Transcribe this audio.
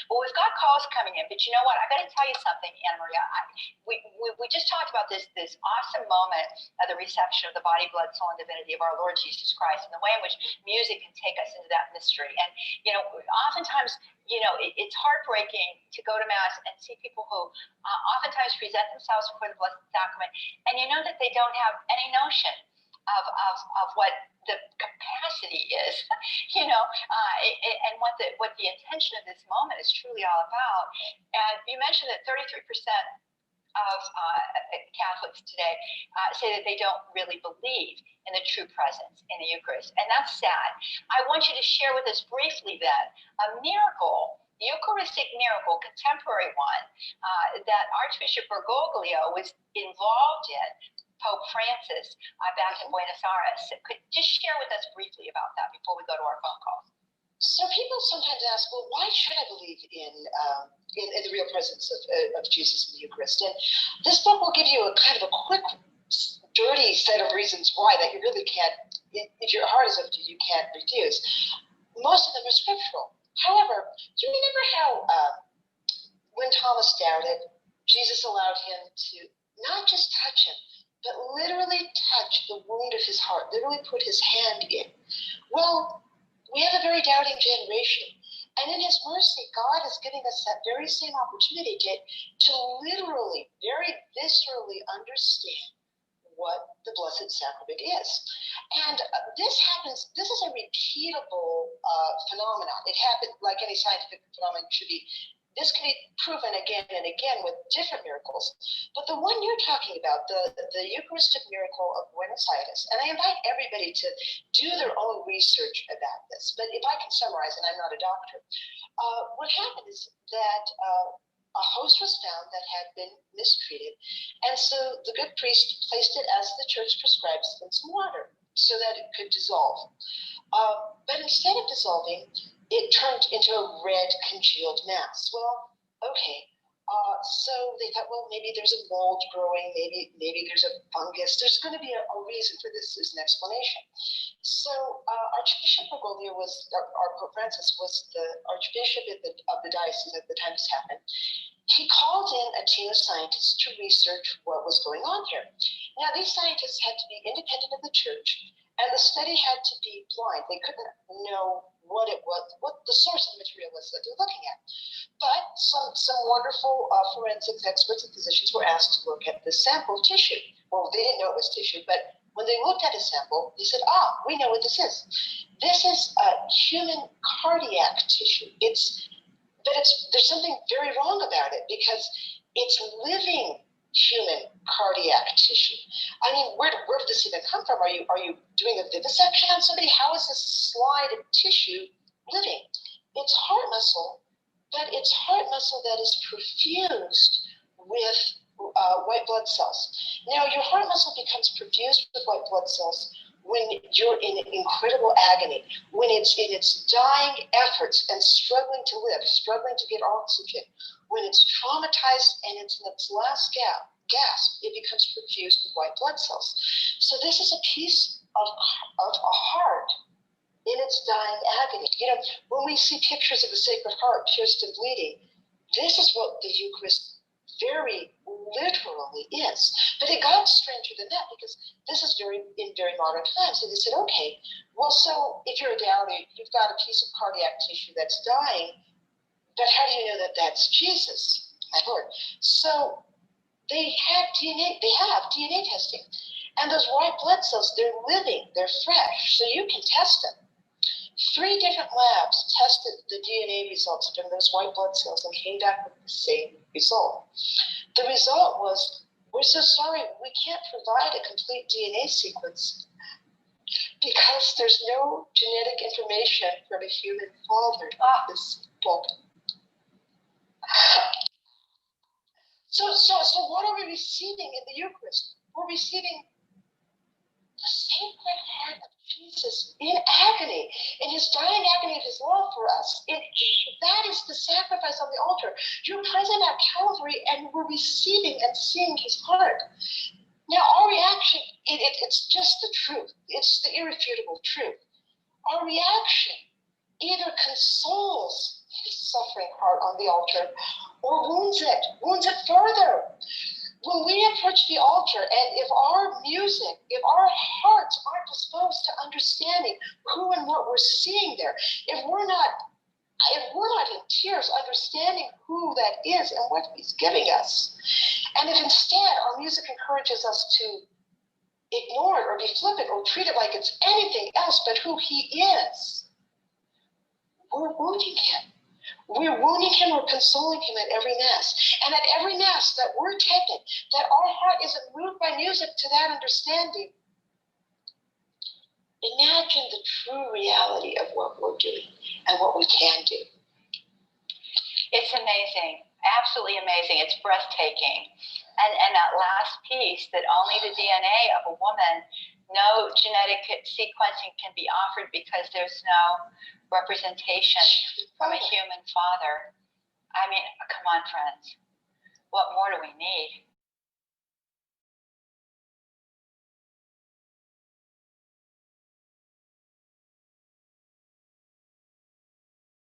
Well, we've got calls coming in, but you know what? I got to tell you something, AnnaMaria. We just talked about this awesome moment of the reception of the body, blood, soul, and divinity of our Lord Jesus Christ, and the way in which music can take us into that mystery. And oftentimes, it's heartbreaking to go to Mass and see people who oftentimes present themselves before the Blessed Sacrament, and you know that they don't have any notion of what the capacity is, and what the intention of this moment is truly all about. And you mentioned that 33% of Catholics today say that they don't really believe in the true presence in the Eucharist, and that's sad. I want you to share with us briefly then a miracle, Eucharistic miracle, contemporary one, that Archbishop Bergoglio was involved in, Pope Francis, back in Buenos Aires. Could just share with us briefly about that before we go to our phone calls. So people sometimes ask, well, why should I believe in the real presence of Jesus in the Eucharist? And this book will give you a kind of a quick, dirty set of reasons why that you really can't, if your heart is empty, you can't refuse. Most of them are scriptural. However, do you remember how when Thomas doubted, Jesus allowed him to not just touch him, but literally touch the wound of his heart, literally put his hand in? Well, we have a very doubting generation. And in his mercy, God is giving us that very same opportunity to literally, very viscerally understand what the Blessed Sacrament is. And this is a repeatable phenomenon. It happens like any scientific phenomenon should be. This can be proven again and again with different miracles. But the one you're talking about, the Eucharistic miracle of Buenos Aires, and I invite everybody to do their own research about this. But if I can summarize, and I'm not a doctor, what happened is that a host was found that had been mistreated. And so the good priest placed it as the church prescribes in some water so that it could dissolve. But instead of dissolving, it turned into a red congealed mass. Well, okay. So they thought, well, maybe there's a mold growing, maybe there's a fungus. There's going to be a reason for this. There's an explanation. So Archbishop Bergoglio our Pope Francis was the Archbishop of the diocese at the time this happened. He called in a team of scientists to research what was going on here. Now, these scientists had to be independent of the church, and the study had to be blind. They couldn't know what it was, what the source of the material was that they're looking at. But some wonderful forensics experts and physicians were asked to look at the sample tissue. Well, they didn't know it was tissue, but when they looked at a sample, they said, we know what this is. This is human cardiac tissue. There's something very wrong about it because it's living human cardiac tissue. I mean, where did this even come from? Are you doing a vivisection on somebody? How is this slide of tissue living? It's heart muscle, but it's heart muscle that is perfused with white blood cells. Now, your heart muscle becomes perfused with white blood cells when you're in incredible agony, when it's in its dying efforts and struggling to live, struggling to get oxygen, when it's traumatized and it's in its last gasp, it becomes perfused with white blood cells. So this is a piece of a heart in its dying agony. When we see pictures of the Sacred Heart pierced and bleeding, this is what the Eucharist very literally is. But it got stranger than that because this is in very modern times. And they said, okay, well, so if you're a doubter, you've got a piece of cardiac tissue that's dying, but how do you know that that's Jesus, my Lord? So they have DNA testing. And those white blood cells, they're living, they're fresh, so you can test them. 3 different labs tested the DNA results from those white blood cells and came back with the same result. The result was, we're so sorry, we can't provide a complete DNA sequence because there's no genetic information from a human father in this book. So what are we receiving in the Eucharist? We're receiving the Sacred Heart of Jesus in agony, in his dying agony of his love for us. That is the sacrifice on the altar. You're present at Calvary and we're receiving and seeing his heart. Now, our reaction, it's just the truth. It's the irrefutable truth. Our reaction either consoles his suffering heart on the altar, or wounds it further. When we approach the altar, and if our music, if our hearts aren't disposed to understanding who and what we're seeing there, if we're not in tears understanding who that is and what he's giving us, and if instead our music encourages us to ignore it or be flippant or treat it like it's anything else but who he is, we're wounding him. We're wounding him or consoling him at every Mass. And at every Mass that we're taking, that our heart isn't moved by music to that understanding, imagine the true reality of what we're doing and what we can do. It's amazing, absolutely amazing. It's breathtaking. And that last piece, that only the DNA of a woman, no genetic sequencing can be offered because there's no representation from a human father. I mean, come on, friends. What more do we need?